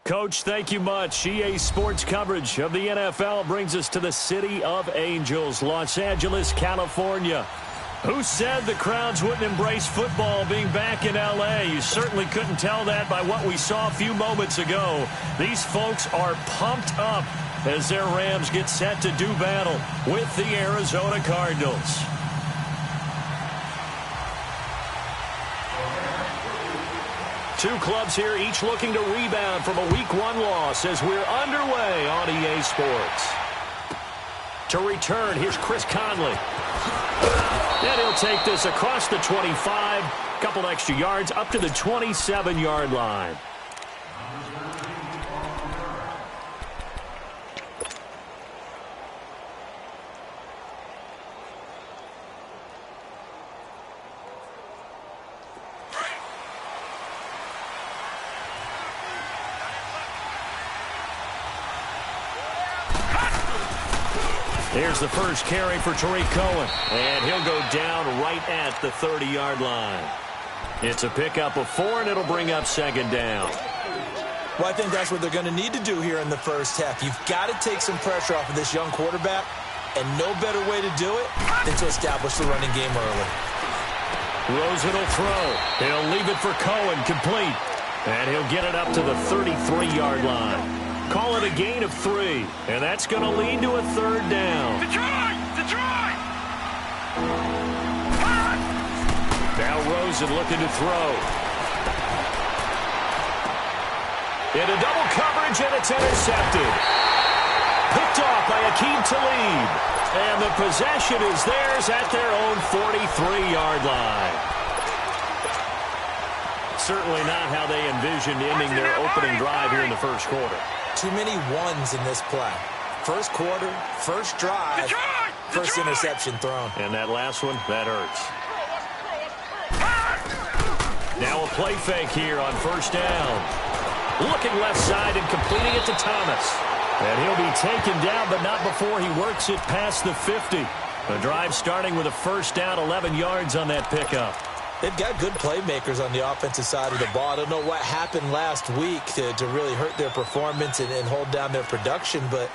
Coach, thank you much. EA Sports coverage of the NFL brings us to the City of Angels, Los Angeles, California. Who said the crowds wouldn't embrace football being back in L.A.? You certainly couldn't tell that by what we saw a few moments ago. These folks are pumped up as their Rams get set to do battle with the Arizona Cardinals. Two clubs here, each looking to rebound from a Week 1 loss as we're underway on EA Sports. To return, here's Chris Conley. And he'll take this across the 25, couple extra yards up to the 27-yard line. Here's the first carry for Tariq Cohen, and he'll go down right at the 30-yard line. It's a pickup of 4, and it'll bring up second down. Well, I think that's what they're going to need to do here in the first half. You've got to take some pressure off of this young quarterback, and no better way to do it than to establish the running game early. Rosen will throw. He'll leave it for Cohen, complete. And he'll get it up to the 33-yard line. Call it a gain of 3, and that's going to lead to a third down. Detroit! Now Rosen looking to throw. Into double coverage, and it's intercepted. Picked off by Akeem Talib. And the possession is theirs at their own 43-yard line. Certainly not how they envisioned ending their opening drive here in the first quarter. Too many ones in this play. First quarter, first drive, first interception thrown. And that last one, that hurts. Now a play fake here on first down. Looking left side and completing it to Thomas. And he'll be taken down, but not before he works it past the 50. The drive starting with a first down, 11 yards on that pickup. They've got good playmakers on the offensive side of the ball. I don't know what happened last week to really hurt their performance and hold down their production, but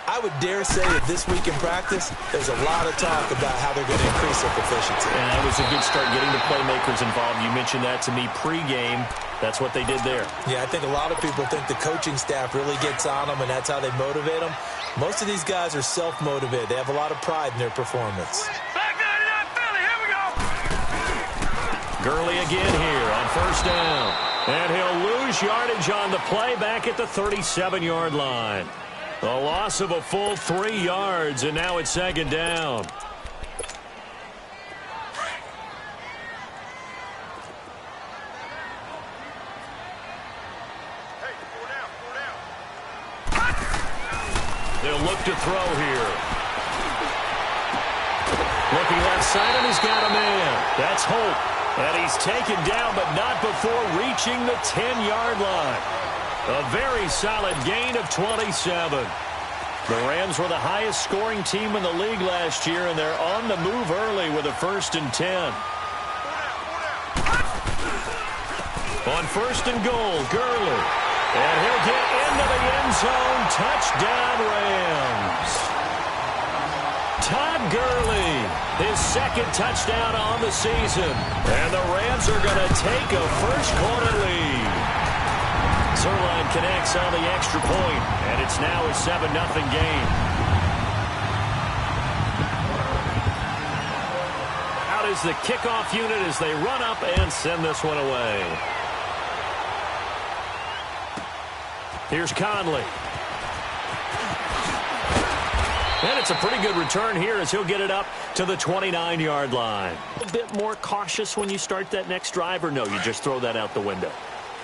I would dare say that this week in practice, there's a lot of talk about how they're going to increase their proficiency. And that was a good start getting the playmakers involved. You mentioned that to me pregame. That's what they did there. Yeah, I think a lot of people think the coaching staff really gets on them, and that's how they motivate them. Most of these guys are self-motivated. They have a lot of pride in their performance. Gurley again here on first down. And he'll lose yardage on the play back at the 37-yard line. A loss of a full 3 yards, and now it's second down. They'll look to throw here. Looking left side, and he's got a man. That's Hope. And he's taken down, but not before reaching the 10-yard line. A very solid gain of 27. The Rams were the highest scoring team in the league last year, and they're on the move early with a 1st and 10. On 1st and goal, Gurley. And he'll get into the end zone. Touchdown, Rams. Todd Gurley, his 2nd touchdown on the season. And the Rams are going to take a first-quarter lead. Zerline connects on the extra point, and it's now a 7-0 game. Out is the kickoff unit as they run up and send this one away. Here's Conley. And it's a pretty good return here as he'll get it up to the 29-yard line. A bit more cautious when you start that next drive, or no, you just throw that out the window?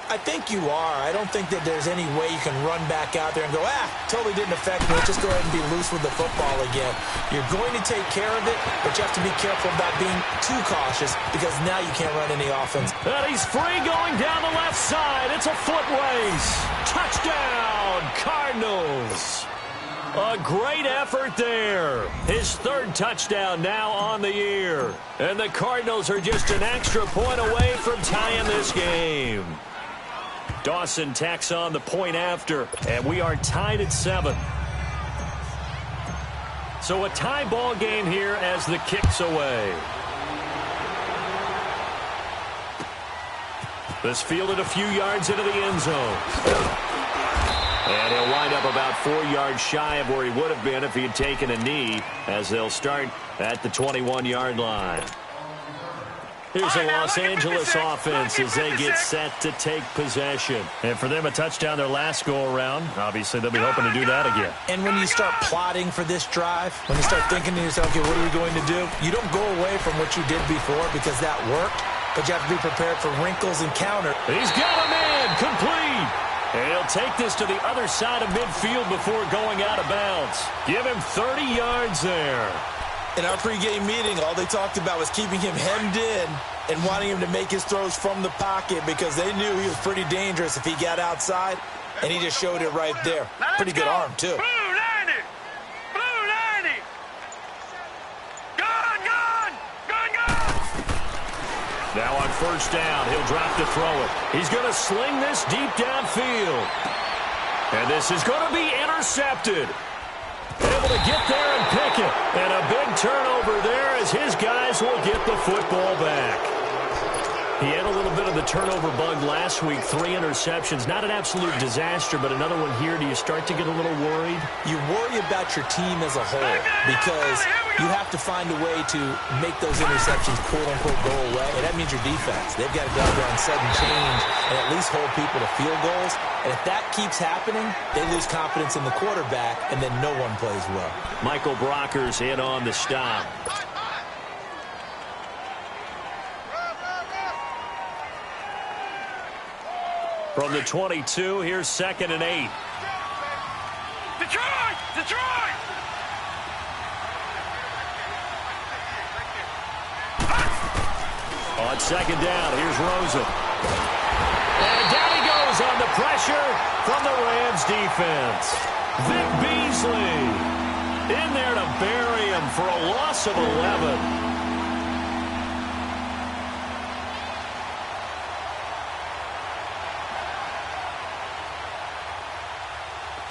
I think you are. I don't think that there's any way you can run back out there and go, totally didn't affect me. Just go ahead and be loose with the football again. You're going to take care of it, but you have to be careful about being too cautious because now you can't run any offense. And he's free going down the left side. It's a foot race. Touchdown, Cardinals. A great effort there. His 3rd touchdown now on the year. And the Cardinals are just an extra point away from tying this game. Dawson tacks on the point after, and we are tied at 7. So a tie ball game here as the kick's away. This fielded a few yards into the end zone. And he'll wind up about 4 yards shy of where he would have been if he had taken a knee, as they'll start at the 21-yard line. Here's the Los Angeles offense as they get set to take possession. And for them, a touchdown their last go-around. Obviously, they'll be hoping to do that again. And when you start plotting for this drive, when you start thinking to yourself, okay, what are we going to do? You don't go away from what you did before because that worked, but you have to be prepared for wrinkles and counter. He's got a man, complete. And he'll take this to the other side of midfield before going out of bounds. Give him 30 yards there. In our pregame meeting, all they talked about was keeping him hemmed in and wanting him to make his throws from the pocket because they knew he was pretty dangerous if he got outside, and he just showed it right there. Pretty good arm, too. Blue 90! Blue 90! Gone, gone! Gone, gone! Now on first down, he'll drop to throw it. He's going to sling this deep downfield. And this is going to be intercepted. Able to get there and pick it. And a big turnover there as his guys will get the football back. He had a little bit of the turnover bug last week. 3 interceptions. Not an absolute disaster, but another one here. Do you start to get a little worried? You worry about your team as a whole because you have to find a way to make those interceptions quote-unquote go away. And that means your defense. They've got to go out there on sudden change and at least hold people to field goals. And if that keeps happening, they lose confidence in the quarterback, and then no one plays well. Michael Brockers in on the stop. From the 22, here's 2nd and 8. Detroit! Detroit! On 2nd down, here's Rosen. And down he goes on the pressure from the Rams defense. Vic Beasley in there to bury him for a loss of 11.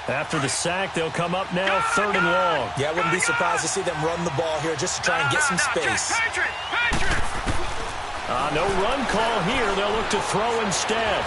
After the sack, they'll come up now 3rd and long. Yeah, I wouldn't be surprised to see them run the ball here just to try and get some space. No run call here. They'll look to throw instead.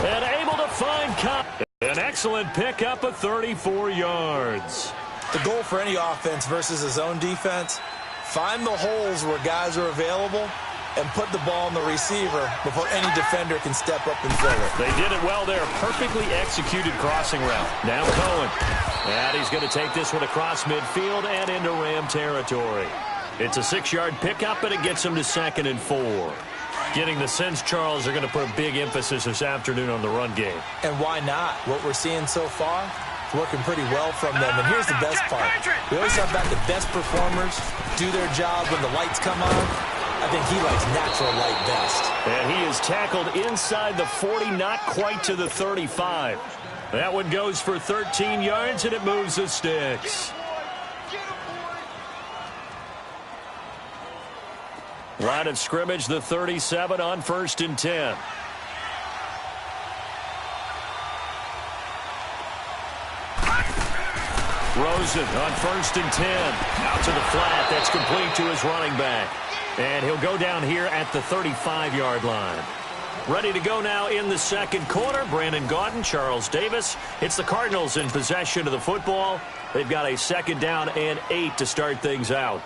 And able to find an excellent pickup of 34 yards. The goal for any offense versus a zone defense, find the holes where guys are available and put the ball on the receiver before any defender can step up and throw it. They did it well there. Perfectly executed crossing route. Now Cohen. And he's going to take this one across midfield and into Ram territory. It's a 6-yard pickup, and it gets him to 2nd and 4. Getting the sense, Charles, they're going to put a big emphasis this afternoon on the run game. And why not? What we're seeing so far, it's working pretty well from them. And here's the best part. We always talk about the best performers do their job when the lights come on. I think he likes natural light best. And he is tackled inside the 40, not quite to the 35. That one goes for 13 yards, and it moves the sticks. Line of scrimmage, the 37 on 1st and 10. Rosen on 1st and 10. Out to the flat. That's complete to his running back. And he'll go down here at the 35-yard line. Ready to go now in the 2nd quarter. Brandon Gaudin, Charles Davis. It's the Cardinals in possession of the football. They've got a 2nd down and 8 to start things out.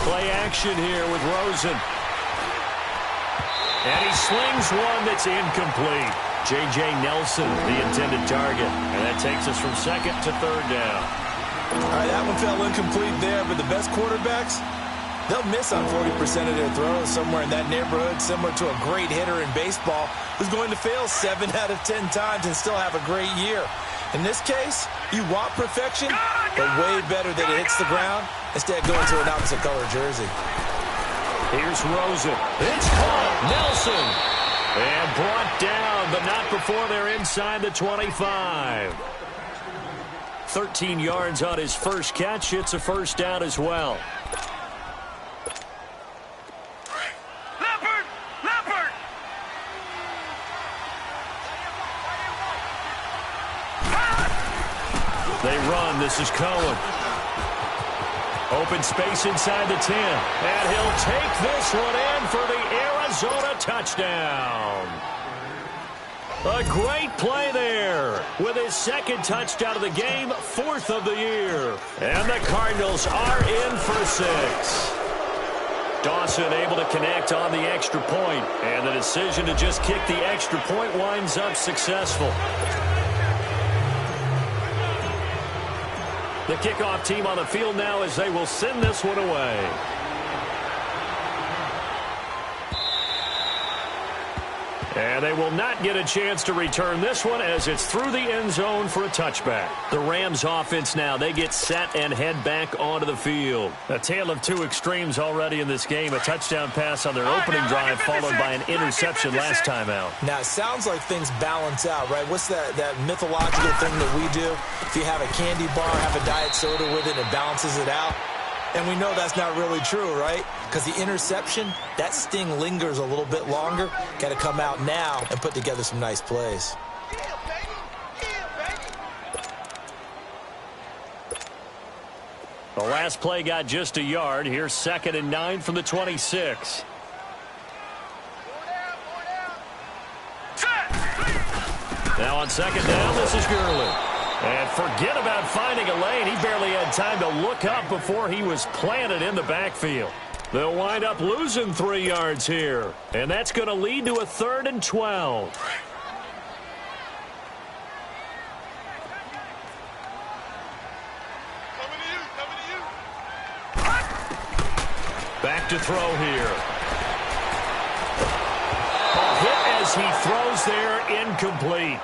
Play action here with Rosen. And he slings one that's incomplete. J.J. Nelson, the intended target. And that takes us from 2nd to 3rd down. All right, that one fell incomplete there, but the best quarterbacks, they'll miss on 40% of their throws, somewhere in that neighborhood, similar to a great hitter in baseball who's going to fail 7 out of 10 times and still have a great year. In this case, you want perfection, but way better that it hits the ground instead of going to an opposite color jersey. Here's Rosen. It's caught. Nelson. And brought down, but not before they're inside the 25. 13 yards on his first catch. It's a first down as well. Leopard! They run. This is Cohen. Open space inside the 10. And he'll take this one in for the Arizona touchdown. A great play there with his second touchdown of the game, fourth of the year. And the Cardinals are in for 6. Dawson able to connect on the extra point, and the decision to just kick the extra point winds up successful. The kickoff team on the field now as they will send this one away. And they will not get a chance to return this one as it's through the end zone for a touchback. The Rams offense now, they get set and head back onto the field. A tale of two extremes already in this game. A touchdown pass on their opening drive followed by an interception last time out. Now, it sounds like things balance out, right? What's that mythological thing that we do? If you have a candy bar, have a diet soda with it, it balances it out. And we know that's not really true, right? Because the interception, that sting lingers a little bit longer. Got to come out now and put together some nice plays. The last play got just a yard. Here's 2nd and 9 from the 26. Now on 2nd down, this is Gurley. And forget about finding a lane. He barely had time to look up before he was planted in the backfield. They'll wind up losing 3 yards here. And that's going to lead to a 3rd and 12. Back to throw here. A hit as he throws there, incomplete.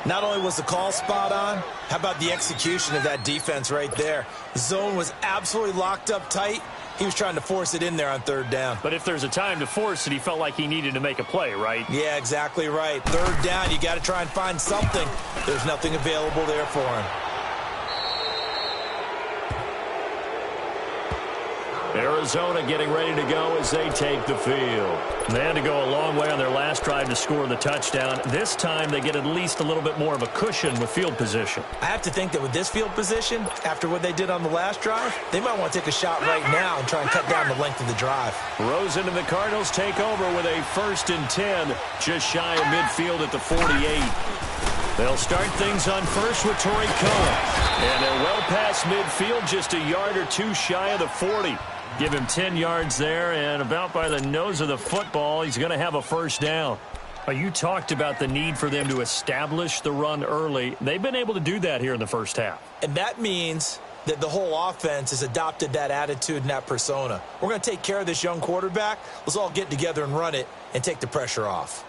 Not only was the call spot on, how about the execution of that defense right there? The zone was absolutely locked up tight. He was trying to force it in there on 3rd down. But if there's a time to force it, he felt like he needed to make a play, right? Yeah, exactly right. 3rd down, you got to try and find something. There's nothing available there for him. Arizona getting ready to go as they take the field. They had to go a long way on their last drive to score the touchdown. This time they get at least a little bit more of a cushion with field position. I have to think that with this field position, after what they did on the last drive, they might want to take a shot right now and try and cut down the length of the drive. Rosen and the Cardinals take over with a 1st and 10, just shy of midfield at the 48. They'll start things on first with Torrey Cohen. And they're well past midfield, just a yard or two shy of the 40. Give him 10 yards there, and about by the nose of the football, he's going to have a 1st down. You talked about the need for them to establish the run early. They've been able to do that here in the first half. And that means that the whole offense has adopted that attitude and that persona. We're going to take care of this young quarterback. Let's all get together and run it and take the pressure off.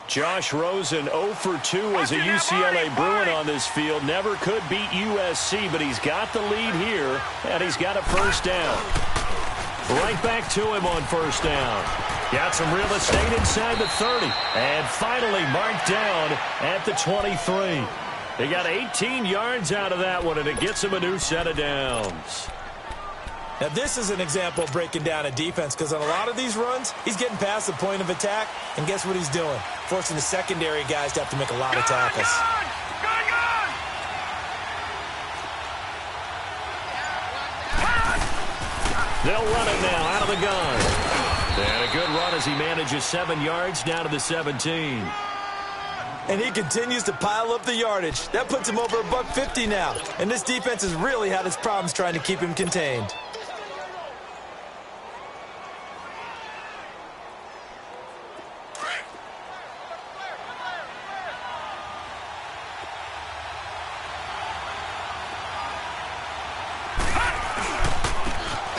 Josh Rosen 0 for 2 as a UCLA Bruin on this field. Never could beat USC, but he's got the lead here, and he's got a 1st down. Right back to him on 1st down. Got some real estate inside the 30, and finally marked down at the 23. They got 18 yards out of that one, and it gets him a new set of downs. Now, this is an example of breaking down a defense because on a lot of these runs, he's getting past the point of attack, and guess what he's doing? Forcing the secondary guys to have to make a lot of tackles. They'll run it now out of the gun. And a good run as he manages 7 yards down to the 17. And he continues to pile up the yardage. That puts him over $150 now. And this defense has really had its problems trying to keep him contained.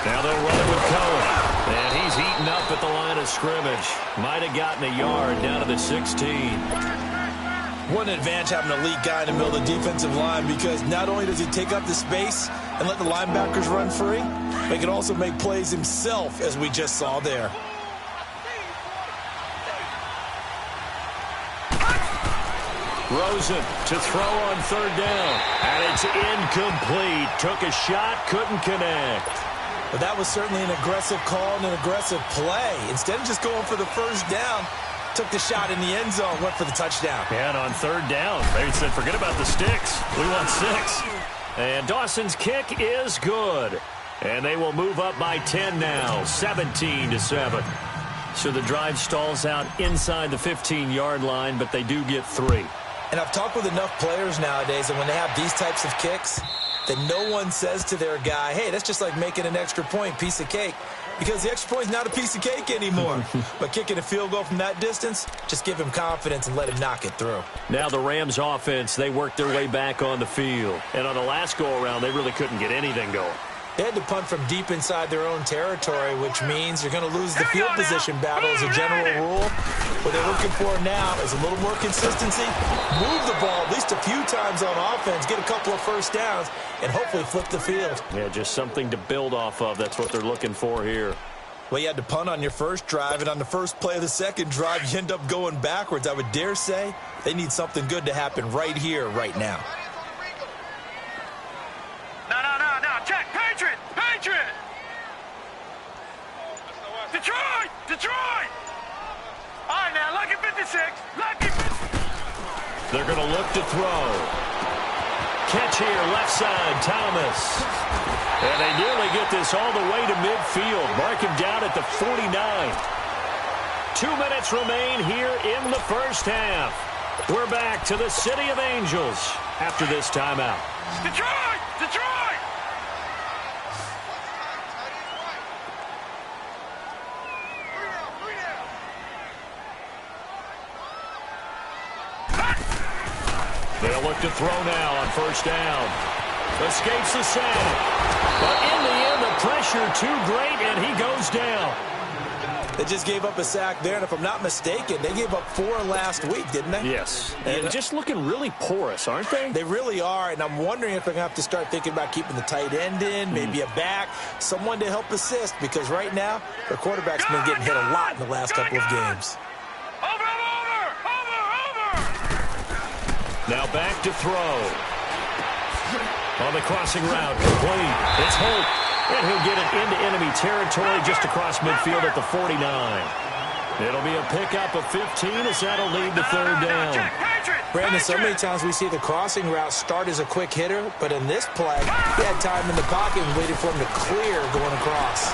Now they'll run it with Cohen. And he's eaten up at the line of scrimmage. Might have gotten a yard down to the 16. What an advantage having an elite guy in the middle of the defensive line, because not only does he take up the space and let the linebackers run free, but he can also make plays himself, as we just saw there. Rosen to throw on third down. And it's incomplete. Took a shot, couldn't connect. But that was certainly an aggressive call and an aggressive play. Instead of just going for the first down, took the shot in the end zone, went for the touchdown. And on third down, they said, forget about the sticks. We want 6. And Dawson's kick is good. And they will move up by 10 now, 17-7. So the drive stalls out inside the 15-yard line, but they do get 3. And I've talked with enough players nowadays, and when they have these types of kicks, that no one says to their guy, hey, that's just like making an extra point, piece of cake. Because the extra point is not a piece of cake anymore. But kicking a field goal from that distance, just give him confidence and let him knock it through. Now the Rams offense, they worked their way back on the field. And on the last go-around, they really couldn't get anything going. They had to punt from deep inside their own territory, which means you're going to lose the field position battle as a general rule. What they're looking for now is a little more consistency, move the ball at least a few times on offense, get a couple of first downs, and hopefully flip the field. Yeah, just something to build off of. That's what they're looking for here. Well, you had to punt on your first drive, and on the first play of the second drive, you end up going backwards. I would dare say they need something good to happen right here, right now. No. Check. Patriot. Detroit. All right, now, lucky 56. They're going to look to throw. Catch here, left side, Thomas. And they nearly get this all the way to midfield. Mark him down at the 49. 2 minutes remain here in the first half. We're back to the City of Angels after this timeout. Detroit! They'll look to throw now on first down. Escapes the sack. But in the end, the pressure too great, and he goes down. They just gave up a sack there, and if I'm not mistaken, they gave up 4 last week, didn't they? Yes. And just looking really porous, aren't they? They really are, and I'm wondering if they're going to have to start thinking about keeping the tight end in, maybe a back, someone to help assist, because right now, their quarterback's been getting hit a lot in the last couple of games. Over! Now back to throw. On the crossing route, complete. It's Holt. And he'll get it into enemy territory just across midfield at the 49. It'll be a pickup of 15 as that'll lead to third down. Brandon, so many times we see the crossing route start as a quick hitter, but in this play, he had time in the pocket and waited for him to clear going across.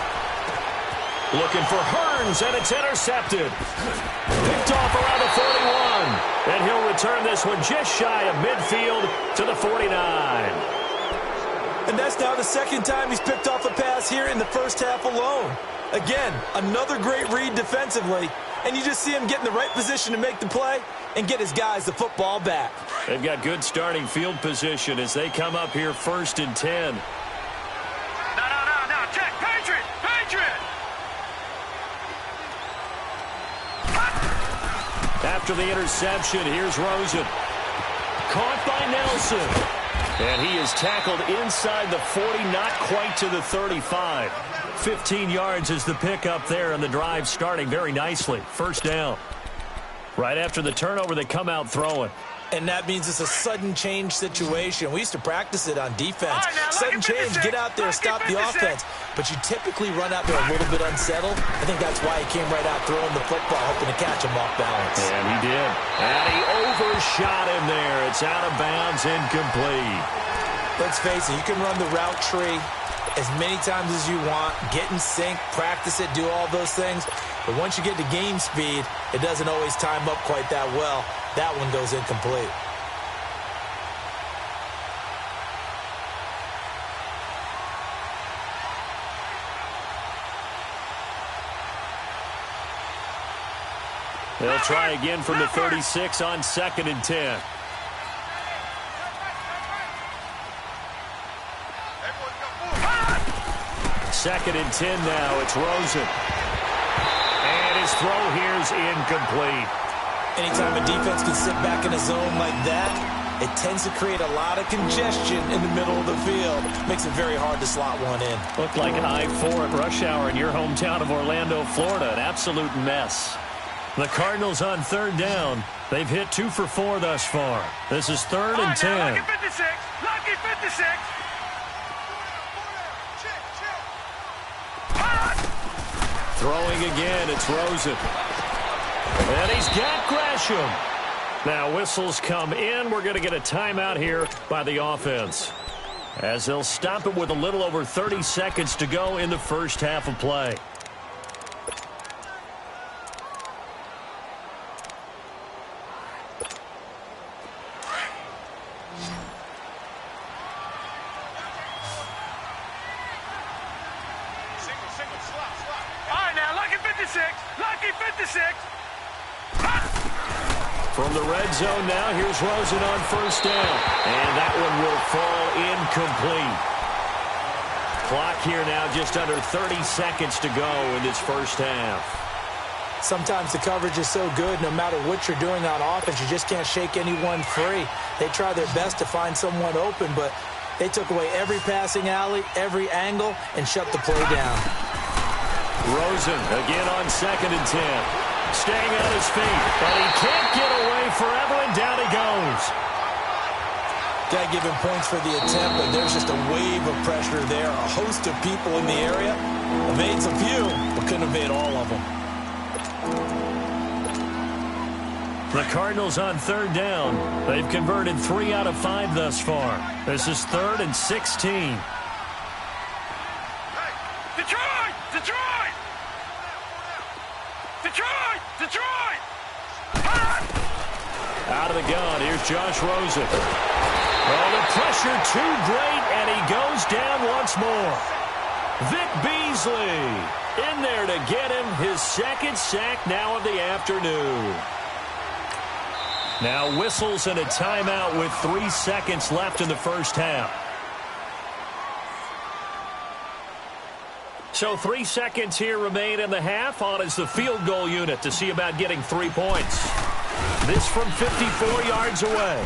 Looking for Hearns, and it's intercepted. Picked off around the 41. And he'll return this one just shy of midfield to the 49. And that's now the second time he's picked off a pass here in the first half alone. Again, another great read defensively, and you just see him get in the right position to make the play and get his guys the football back. They've got good starting field position as they come up here 1st and 10. No. Check. Patriot. After the interception, here's Rosen. Caught by Nelson. And he is tackled inside the 40, not quite to the 35. 15 yards is the pickup there, and the drive starting very nicely. First down. Right after the turnover, they come out throwing. And that means it's a sudden change situation. We used to practice it on defense. Sudden change, get out there, stop the offense. But you typically run out there a little bit unsettled. I think that's why he came right out throwing the football, hoping to catch him off balance. And he did. And he overshot him there. It's out of bounds, incomplete. Let's face it, you can run the route tree as many times as you want, get in sync, practice it, do all those things. But once you get to game speed, it doesn't always time up quite that well. That one goes incomplete. They'll try again from the 36 on 2nd and 10. Second and 10 now. It's Rosen. And his throw here is incomplete. Anytime a defense can sit back in a zone like that, it tends to create a lot of congestion in the middle of the field. Makes it very hard to slot one in. Looked like I-4 at rush hour in your hometown of Orlando, Florida. An absolute mess. The Cardinals on third down. They've hit 2 for 4 thus far. This is 3rd and 10. Lucky 56. Lucky 56. Throwing again, it's Rosen. And he's got Gresham. Now whistles come in. We're going to get a timeout here by the offense, as they'll stop it with a little over 30 seconds to go in the first half of play. Lucky 56. From the red zone now, here's Rosen on first down. And that one will fall incomplete. Clock here now just under 30 seconds to go in this first half. Sometimes the coverage is so good, no matter what you're doing on offense, you just can't shake anyone free. They try their best to find someone open, but they took away every passing alley, every angle, and shut the play down. Rosen again on 2nd and 10. Staying on his feet, but he can't get away forever, and down he goes. Got to give him points for the attempt, but there's just a wave of pressure there. A host of people in the area. Evades a few, but couldn't evade all of them. The Cardinals on third down. They've converted 3 out of 5 thus far. This is 3rd and 16. Detroit! Detroit! Detroit! Detroit! Out of the gun, here's Josh Rosen. Oh, the pressure too great, and he goes down once more. Vic Beasley in there to get him his 2nd sack now of the afternoon. Now whistles and a timeout with 3 seconds left in the first half. So 3 seconds here remain in the half. On is the field goal unit to see about getting 3 points. This from 54 yards away.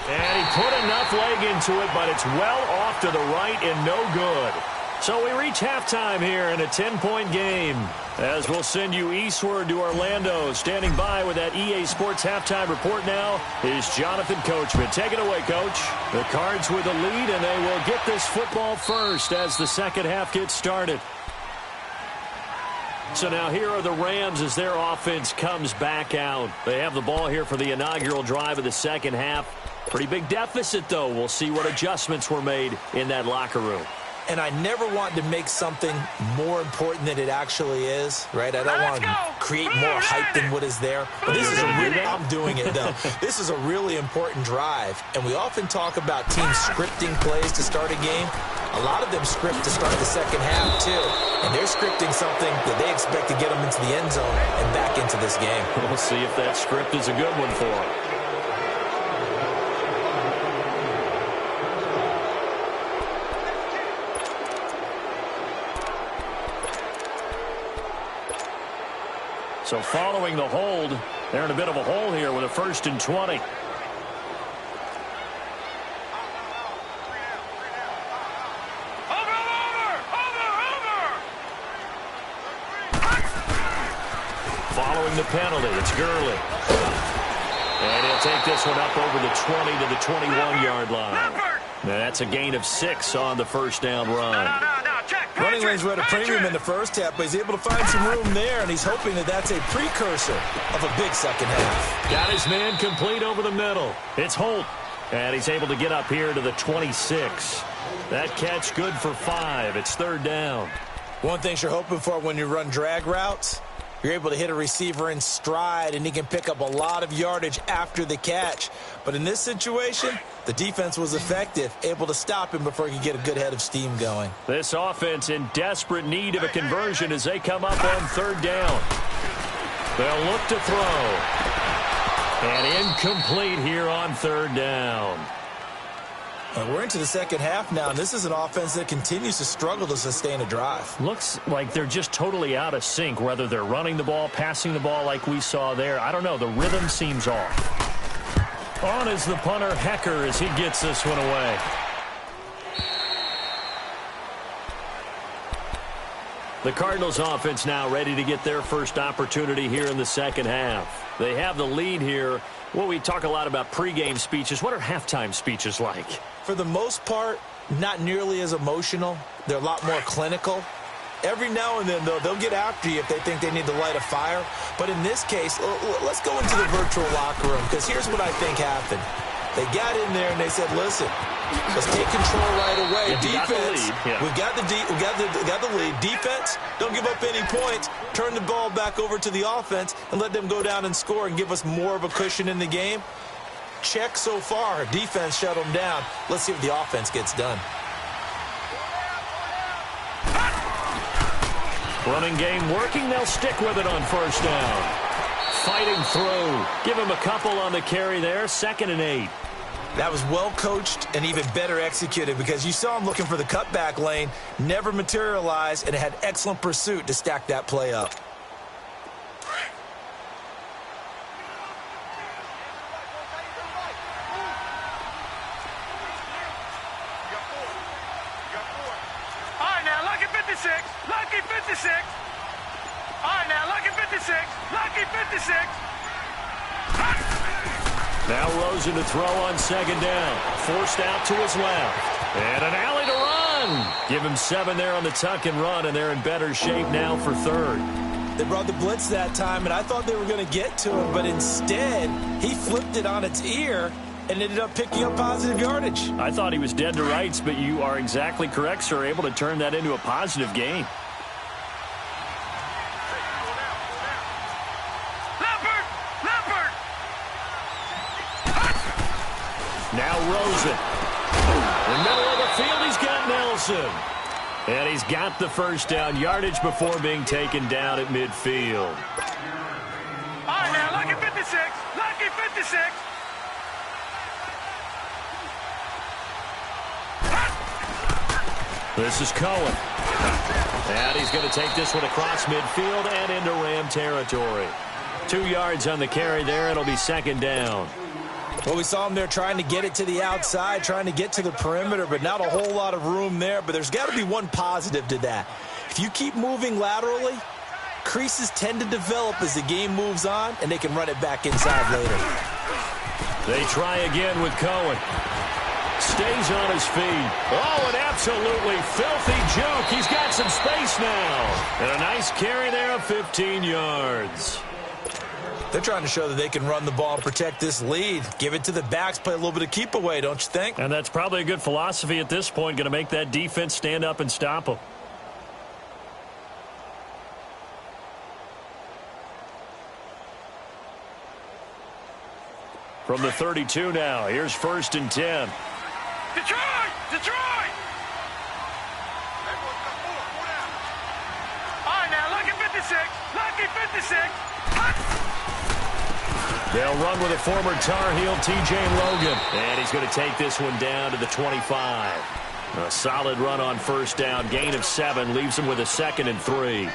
And he put enough leg into it, but it's well off to the right and no good. So we reach halftime here in a 10-point game, as we'll send you eastward to Orlando. Standing by with that EA Sports halftime report now is Jonathan Coachman. Take it away, Coach. The Cards with the lead, and they will get this football first as the second half gets started. So now here are the Rams as their offense comes back out. They have the ball here for the inaugural drive of the second half. Pretty big deficit, though. We'll see what adjustments were made in that locker room. And I never want to make something more important than it actually is, right? I don't want to create more hype than what is there. But this is a really, I'm doing it, though. This is a really important drive. And we often talk about teams scripting plays to start a game. A lot of them script to start the second half, too. And they're scripting something that they expect to get them into the end zone and back into this game. We'll see if that script is a good one for them. So following the hold, they're in a bit of a hole here with a 1st and 20. Following the penalty, it's Gurley. And he'll take this one up over the 20 to the 21-yard line. Now that's a gain of 6 on the first down run. Running lanes were at a premium in the first half, but he's able to find some room there, and he's hoping that that's a precursor of a big second half. Got his man complete over the middle. It's Holt, and he's able to get up here to the 26. That catch good for 5. It's 3rd down. One thing you're hoping for when you run drag routes, you're able to hit a receiver in stride, and he can pick up a lot of yardage after the catch. But in this situation, the defense was effective, able to stop him before he could get a good head of steam going. This offense in desperate need of a conversion as they come up on 3rd down. They'll look to throw. And incomplete here on 3rd down. We're into the second half now, and this is an offense that continues to struggle to sustain a drive. Looks like they're just totally out of sync, whether they're running the ball, passing the ball like we saw there. I don't know. The rhythm seems off. On is the punter, Hecker, as he gets this one away. The Cardinals offense now ready to get their first opportunity here in the second half. They have the lead here. Well, we talk a lot about pregame speeches. What are halftime speeches like? For the most part, not nearly as emotional. They're a lot more clinical. Every now and then, though, they'll get after you if they think they need to light a fire. But in this case, let's go into the virtual locker room, because here's what I think happened. They got in there and they said, listen, let's take control right away. Defense, we've got the lead. Defense, don't give up any points. Turn the ball back over to the offense and let them go down and score and give us more of a cushion in the game. Check so far. Defense shut them down. Let's see if the offense gets done. Running game working. They'll stick with it on first down. Fighting through. Give him a couple on the carry there. 2nd and 8. That was well coached and even better executed, because you saw him looking for the cutback lane, never materialized, and it had excellent pursuit to stack that play up. All right, now, lucky 56. Lucky 56. All right, now, lucky 56. Lucky 56. Now Rosen to throw on 2nd down. Forced out to his left. And an alley to run. Give him 7 there on the tuck and run, and they're in better shape now for 3rd. They brought the blitz that time, and I thought they were going to get to him, but instead he flipped it on its ear and ended up picking up positive yardage. I thought he was dead to rights, but you are exactly correct, sir. Able to turn that into a positive gain. Now Rosen. In the middle of the field, he's got Nelson. And he's got the first down yardage before being taken down at midfield. All right, now, lucky 56. Lucky 56. This is Cohen. And he's going to take this one across midfield and into Ram territory. 2 yards on the carry there. It'll be 2nd down. Well, we saw him there trying to get it to the outside, trying to get to the perimeter, but not a whole lot of room there. But there's got to be one positive to that. If you keep moving laterally, creases tend to develop as the game moves on, and they can run it back inside later. They try again with Cohen. Stays on his feet. Oh, an absolutely filthy juke. He's got some space now. And a nice carry there of 15 yards. They're trying to show that they can run the ball and protect this lead. Give it to the backs, play a little bit of keep away, don't you think? And that's probably a good philosophy at this point, going to make that defense stand up and stop them. From the 32 now, here's 1st and 10. Detroit! Detroit! All right, now, lucky 56. Lucky 56. They'll run with a former Tar Heel, T.J. Logan. And he's going to take this one down to the 25. A solid run on first down. Gain of 7 leaves him with a 2nd and 3.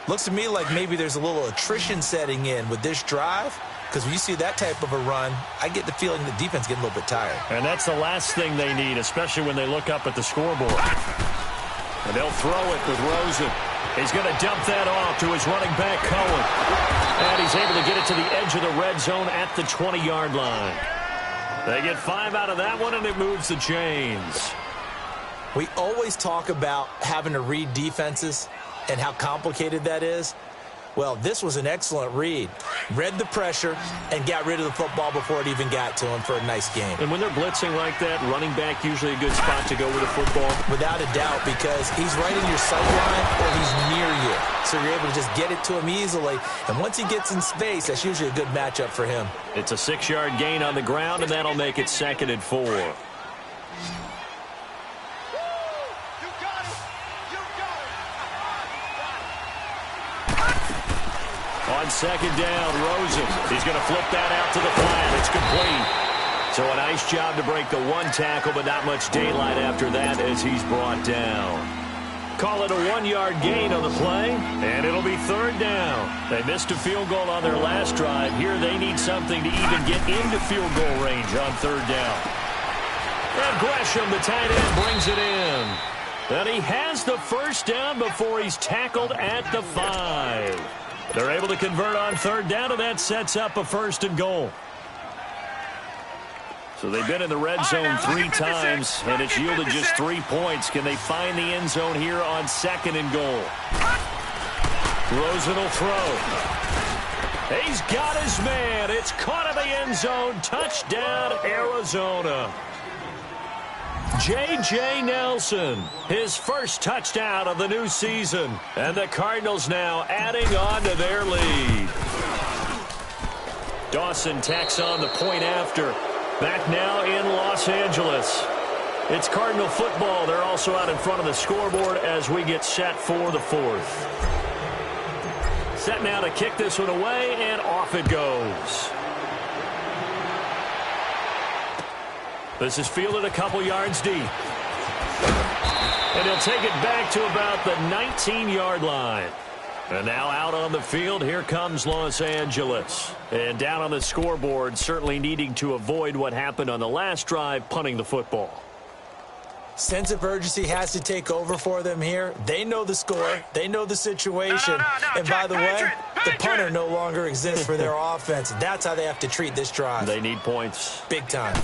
Looks to me like maybe there's a little attrition setting in with this drive, because when you see that type of a run, I get the feeling the defense getting a little bit tired. And that's the last thing they need, especially when they look up at the scoreboard. And they'll throw it with Rosen. He's going to dump that off to his running back, Cohen. And he's able to get it to the edge of the red zone at the 20-yard line. They get 5 out of that one, and it moves the chains. We always talk about having to read defenses and how complicated that is. Well, this was an excellent read. Read the pressure and got rid of the football before it even got to him for a nice game. And when they're blitzing like that, running back usually a good spot to go with the football. Without a doubt, because he's right in your sight line or he's near you. So you're able to just get it to him easily. And once he gets in space, that's usually a good matchup for him. It's a 6-yard gain on the ground, and that'll make it 2nd and 4. On 2nd down, Rosen. He's going to flip that out to the flat. It's complete. So a nice job to break the one tackle, but not much daylight after that as he's brought down. Call it a 1-yard gain on the play, and it'll be third down. They missed a field goal on their last drive. Here they need something to even get into field goal range on third down. And Gresham, the tight end, brings it in. And he has the first down before he's tackled at the 5. They're able to convert on third down, and that sets up a 1st and goal. So they've been in the red zone 3 times, and it's yielded just 3 points. Can they find the end zone here on 2nd and goal? Rosen will throw. He's got his man. It's caught in the end zone. Touchdown, Arizona. J.J. Nelson, his first touchdown of the new season. And the Cardinals now adding on to their lead. Dawson tacks on the point after. Back now in Los Angeles. It's Cardinal football. They're also out in front of the scoreboard as we get set for the 4th. Set now to kick this one away, and off it goes. This is fielded a couple yards deep. And he'll take it back to about the 19-yard line. And now out on the field, here comes Los Angeles. And down on the scoreboard, certainly needing to avoid what happened on the last drive, punting the football. Sense of urgency has to take over for them here. They know the score. They know the situation. No. And by the way, the punter no longer exists for their offense. That's how they have to treat this drive. They need points. Big time.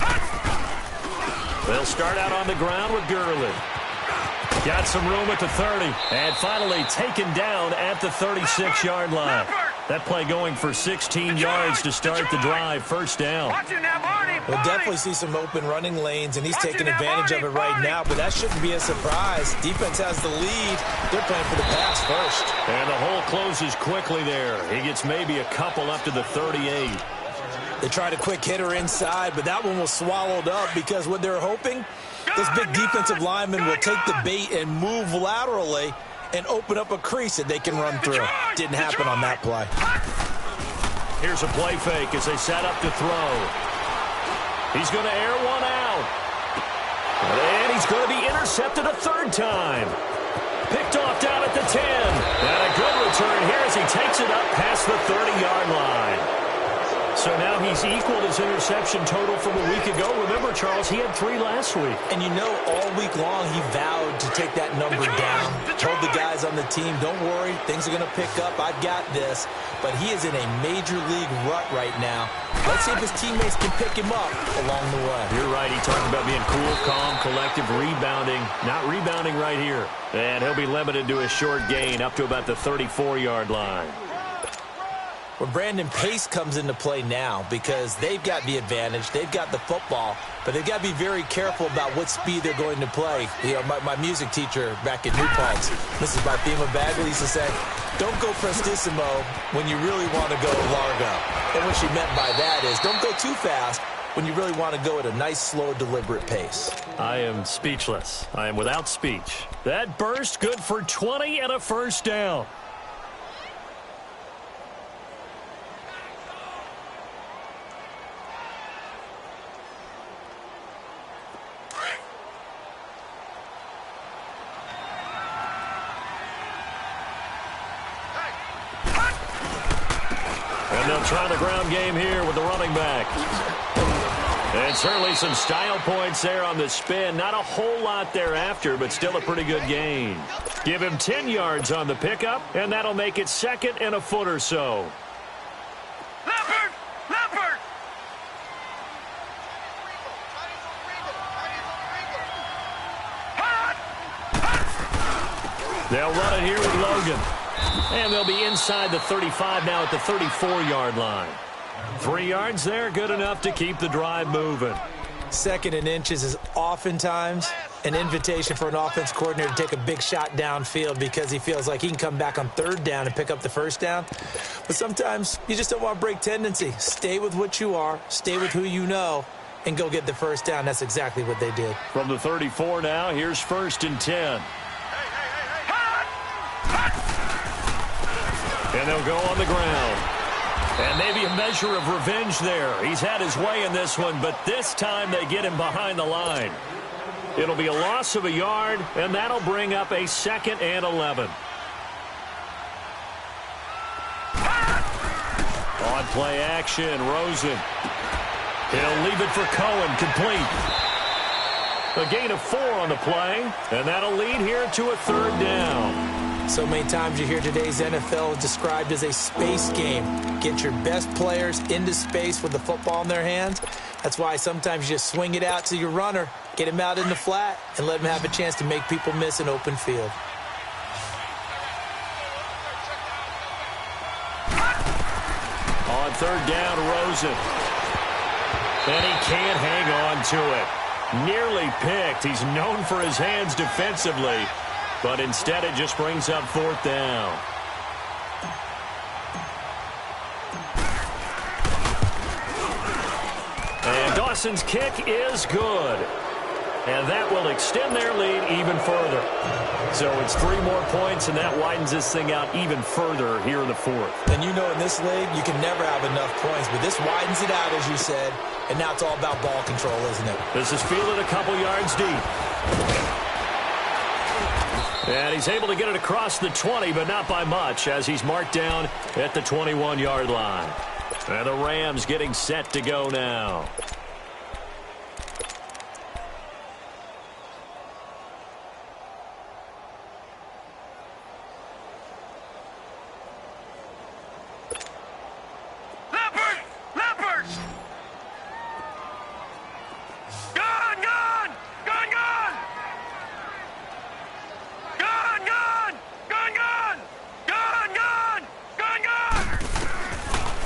They'll start out on the ground with Gurley. Got some room at the 30. And finally taken down at the 36-yard line. That play going for 16 yards to start the drive. First down. We'll definitely see some open running lanes, and he's taking advantage of it right now, but that shouldn't be a surprise. Defense has the lead. They're playing for the pass first. And the hole closes quickly there. He gets maybe a couple up to the 38. They tried a quick hitter inside, but that one was swallowed up because what they're hoping, this big defensive lineman will take the bait and move laterally and open up a crease that they can run through. Didn't happen on that play. Here's a play fake as they set up to throw. He's going to air one out. And he's going to be intercepted a 3rd time. Picked off down at the 10. And a good return here as he takes it up past the 30-yard line. So now he's equaled his interception total from a week ago. Remember, Charles, he had 3 last week. And you know, all week long he vowed to take that number down. Told the guys on the team, don't worry, things are going to pick up. I've got this. But he is in a major league rut right now. Let's see if his teammates can pick him up along the way. You're right. He talked about being cool, calm, collective, rebounding. Not rebounding right here. And he'll be limited to a short gain up to about the 34-yard line. Well, Brandon, pace comes into play now because they've got the advantage. They've got the football, but they've got to be very careful about what speed they're going to play. You know, my music teacher back in New Paltz, Mrs. Barthema Bagley, used to say, don't go prestissimo when you really want to go largo. And what she meant by that is don't go too fast when you really want to go at a nice, slow, deliberate pace. I am speechless. I am without speech. That burst good for 20 and a 1st down. And they'll try the ground game here with the running back. And certainly some style points there on the spin. Not a whole lot thereafter, but still a pretty good gain. Give him 10 yards on the pickup, and that'll make it 2nd and a foot or so. Leopard! Leopard! They'll run it here with Logan. And they'll be inside the 35 now at the 34-yard line. 3 yards there, good enough to keep the drive moving. 2nd and inches is oftentimes an invitation for an offense coordinator to take a big shot downfield because he feels like he can come back on 3rd down and pick up the 1st down. But sometimes you just don't want to break tendency. Stay with what you are, stay with who you know, and go get the 1st down. That's exactly what they did. From the 34 now, here's 1st and 10. And they'll go on the ground. And maybe a measure of revenge there. He's had his way in this one, but this time they get him behind the line. It'll be a loss of a yard, and that'll bring up a 2nd and 11. On play action, Rosen. He'll leave it for Cohen, complete. A gain of 4 on the play, and that'll lead here to a 3rd down. So many times you hear today's NFL described as a space game. Get your best players into space with the football in their hands. That's why sometimes you just swing it out to your runner, get him out in the flat, and let him have a chance to make people miss an open field. On 3rd down, Rosen. And he can't hang on to it. Nearly picked. He's known for his hands defensively, but instead it just brings up 4th down. And Dawson's kick is good. And that will extend their lead even further. So it's 3 more points, and that widens this thing out even further here in the 4th. And you know in this league, you can never have enough points, but this widens it out, as you said, and now it's all about ball control, isn't it? This is fielded a couple yards deep. And he's able to get it across the 20, but not by much, as he's marked down at the 21-yard line. And the Rams getting set to go now.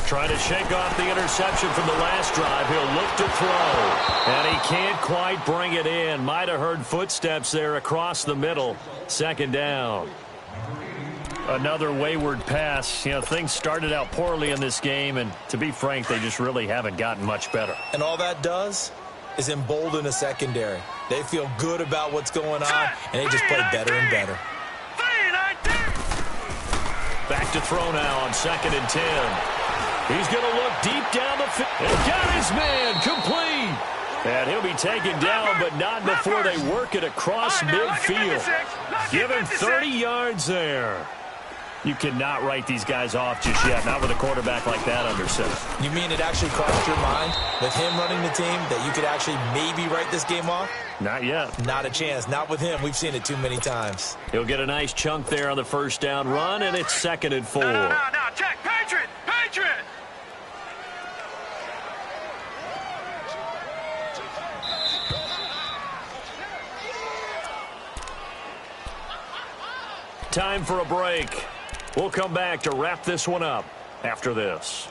Trying to shake off the interception from the last drive. He'll look to throw. And he can't quite bring it in. Might have heard footsteps there across the middle. 2nd down. Another wayward pass. You know, things started out poorly in this game, and to be frank, they just really haven't gotten much better. And all that does is embolden a secondary. They feel good about what's going on, and they just play better and better. Back to throw now on 2nd and 10. He's going to look deep down the field. And got his man complete. And he'll be taken down, but not before they work it across midfield. Give him 30 yards there. You cannot write these guys off just yet, not with a quarterback like that under center. You mean it actually crossed your mind with him running the team that you could actually maybe write this game off? Not yet. Not a chance. Not with him. We've seen it too many times. He'll get a nice chunk there on the 1st down run, and it's 2nd and 4. No, check. Patriot! Time for a break. We'll come back to wrap this one up after this.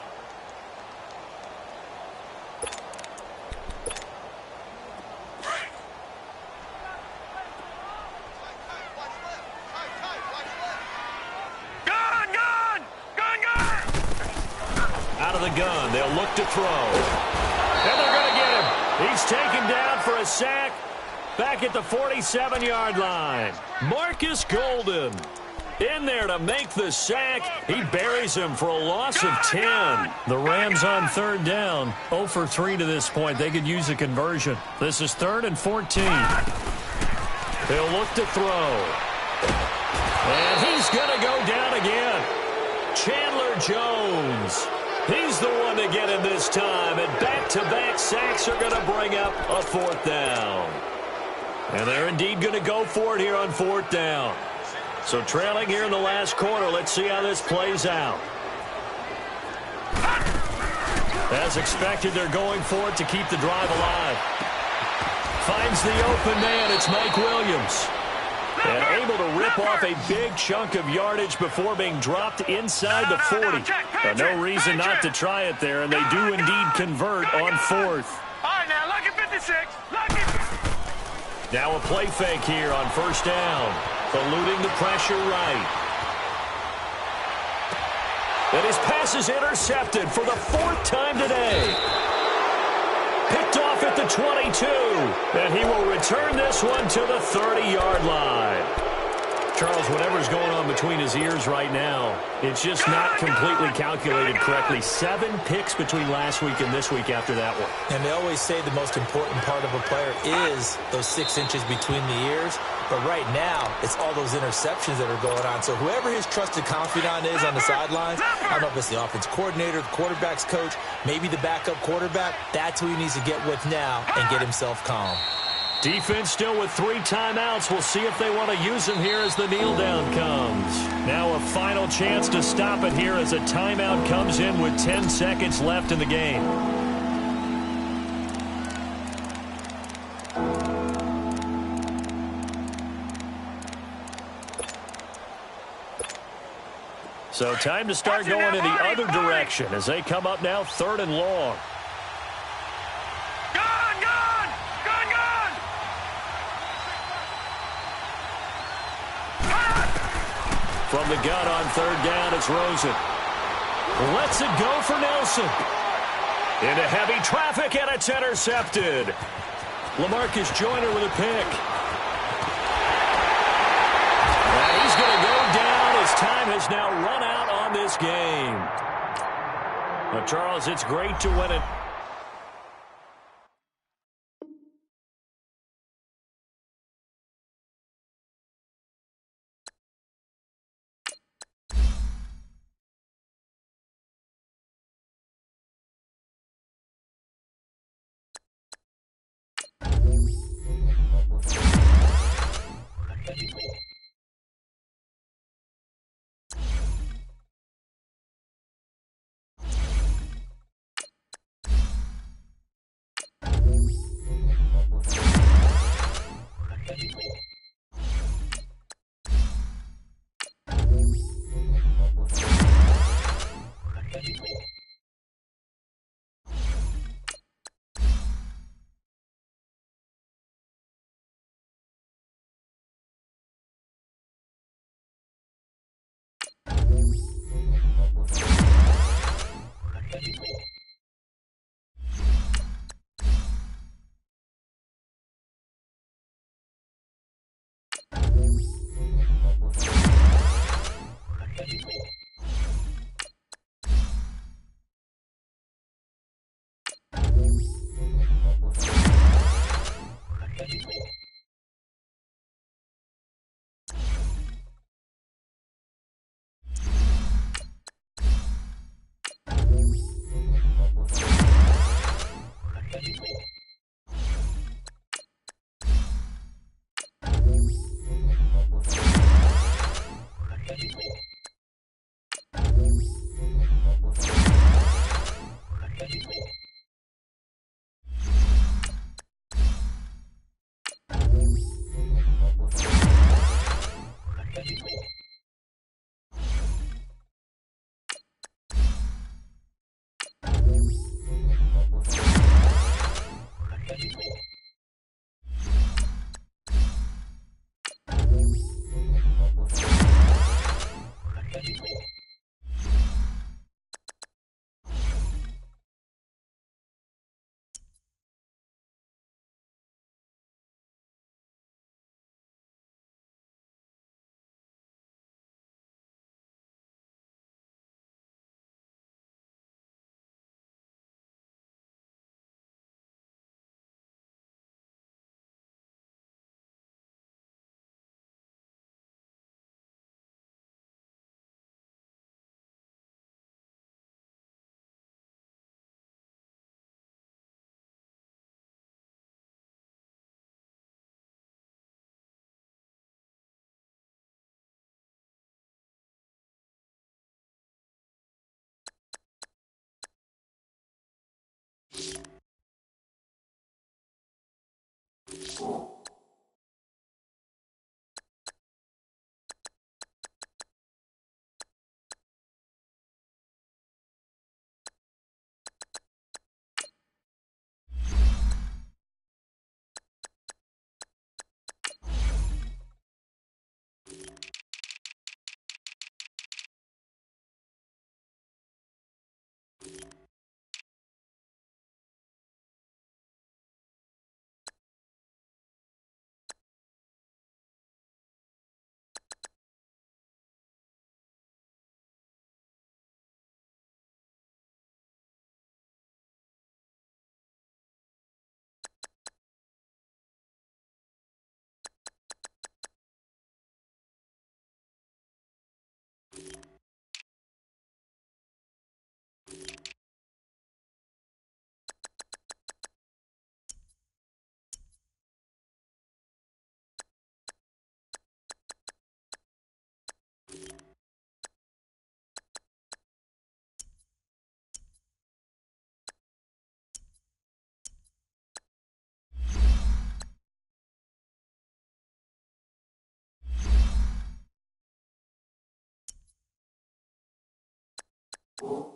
Out of the gun, they'll look to throw. And they're going to get him. He's taken down for a sack. Back at the 47-yard line. Marcus Golden in there to make the sack. He buries him for a loss of 10. The Rams on 3rd down. 0 for 3 to this point. They could use a conversion. This is 3rd and 14. He'll look to throw. And he's going to go down again. Chandler Jones. He's the one to get him this time. And back-to-back sacks are going to bring up a 4th down. And they're indeed going to go for it here on 4th down. So trailing here in the last quarter. Let's see how this plays out. As expected, they're going for it to keep the drive alive. Finds the open man. It's Mike Williams. And able to rip off a big chunk of yardage before being dropped inside the 40. No reason not to try it there, and they do indeed convert on 4th. All right, now, lucky 56. Lucky. Now a play fake here on 1st down. Eluding the pressure right. And his pass is intercepted for the 4th time today. Picked off at the 22. And he will return this one to the 30-yard line. Charles, whatever's going on between his ears right now, it's just not completely calculated correctly. 7 picks between last week and this week after that one. And they always say the most important part of a player is those 6 inches between the ears. But right now, it's all those interceptions that are going on. So whoever his trusted confidant is on the sidelines, I don't know if it's the offense coordinator, the quarterback's coach, maybe the backup quarterback, that's who he needs to get with now and get himself calm. Defense still with 3 timeouts. We'll see if they want to use them here as the kneel down comes. Now a final chance to stop it here as a timeout comes in with 10 seconds left in the game. So time to start going in the other direction as they come up now 3rd and long. From the gun on 3rd down, it's Rosen. Lets it go for Nelson. Into heavy traffic, and it's intercepted. LaMarcus Joyner with a pick. And he's going to go down. His time has now run out on this game. Now, Charles, it's great to win it. you.